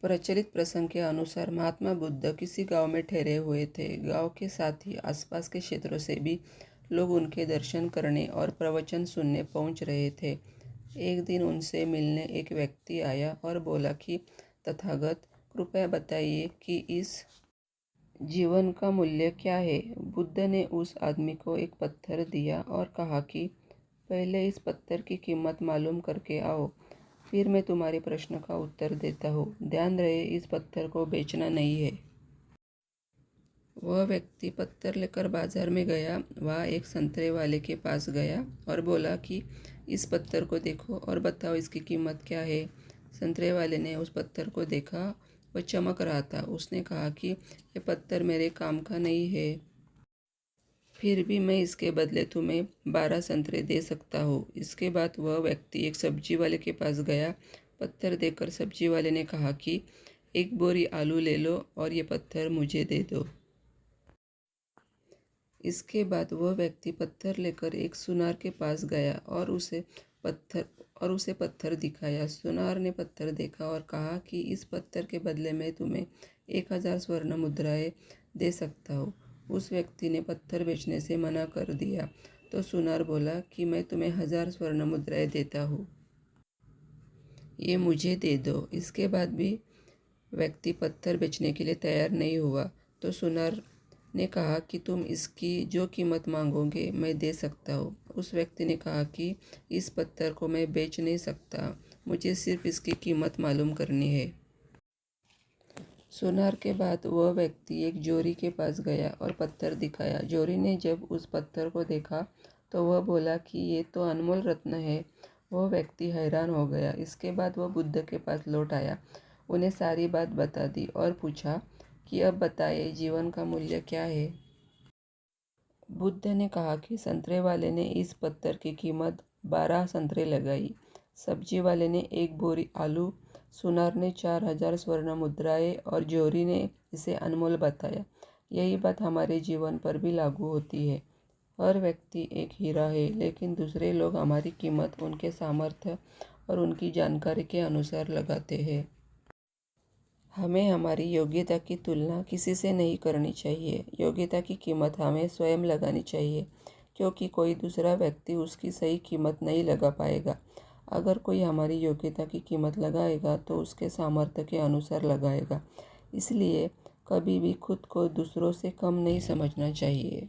प्रचलित प्रसंग के अनुसार महात्मा बुद्ध किसी गांव में ठहरे हुए थे। गांव के साथ ही आसपास के क्षेत्रों से भी लोग उनके दर्शन करने और प्रवचन सुनने पहुंच रहे थे। एक दिन उनसे मिलने एक व्यक्ति आया और बोला कि तथागत, कृपया बताइए कि इस जीवन का मूल्य क्या है। बुद्ध ने उस आदमी को एक पत्थर दिया और कहा कि पहले इस पत्थर की कीमत मालूम करके आओ, फिर मैं तुम्हारे प्रश्न का उत्तर देता हूँ। ध्यान रहे, इस पत्थर को बेचना नहीं है। वह व्यक्ति पत्थर लेकर बाजार में गया। वहाँ एक संतरे वाले के पास गया और बोला कि इस पत्थर को देखो और बताओ इसकी कीमत क्या है। संतरे वाले ने उस पत्थर को देखा, वह चमक रहा था। उसने कहा कि यह पत्थर मेरे काम का नहीं है, फिर भी मैं इसके बदले तुम्हें 12 संतरे दे सकता हूँ। इसके बाद वह व्यक्ति एक सब्जी वाले के पास गया। पत्थर देकर सब्जी वाले ने कहा कि एक बोरी आलू ले लो और ये पत्थर मुझे दे दो। इसके बाद वह व्यक्ति पत्थर लेकर एक सुनार के पास गया और उसे पत्थर दिखाया। सुनार ने पत्थर देखा और कहा कि इस पत्थर के बदले में तुम्हें 1000 स्वर्ण मुद्राएं दे सकता हूँ। उस व्यक्ति ने पत्थर बेचने से मना कर दिया तो सुनार बोला कि मैं तुम्हें 1000 स्वर्ण मुद्राएं देता हूँ, ये मुझे दे दो। इसके बाद भी व्यक्ति पत्थर बेचने के लिए तैयार नहीं हुआ तो सुनार ने कहा कि तुम इसकी जो कीमत मांगोगे मैं दे सकता हूँ। उस व्यक्ति ने कहा कि इस पत्थर को मैं बेच नहीं सकता, मुझे सिर्फ इसकी कीमत मालूम करनी है। सुनार के बाद वह व्यक्ति एक जोरी के पास गया और पत्थर दिखाया। जोरी ने जब उस पत्थर को देखा तो वह बोला कि ये तो अनमोल रत्न है। वह व्यक्ति हैरान हो गया। इसके बाद वह बुद्ध के पास लौट आया, उन्हें सारी बात बता दी और पूछा कि अब बताइए जीवन का मूल्य क्या है। बुद्ध ने कहा कि संतरे वाले ने इस पत्थर की कीमत 12 संतरे लगाई, सब्जी वाले ने एक बोरी आलू, सुनार ने 4000 स्वर्ण मुद्राएं और जोरी ने इसे अनमोल बताया। यही बात हमारे जीवन पर भी लागू होती है। हर व्यक्ति एक हीरा है, लेकिन दूसरे लोग हमारी कीमत उनके सामर्थ्य और उनकी जानकारी के अनुसार लगाते हैं। हमें हमारी योग्यता की तुलना किसी से नहीं करनी चाहिए। योग्यता की कीमत हमें स्वयं लगानी चाहिए, क्योंकि कोई दूसरा व्यक्ति उसकी सही कीमत नहीं लगा पाएगा। अगर कोई हमारी योग्यता की कीमत लगाएगा तो उसके सामर्थ्य के अनुसार लगाएगा। इसलिए कभी भी खुद को दूसरों से कम नहीं समझना चाहिए।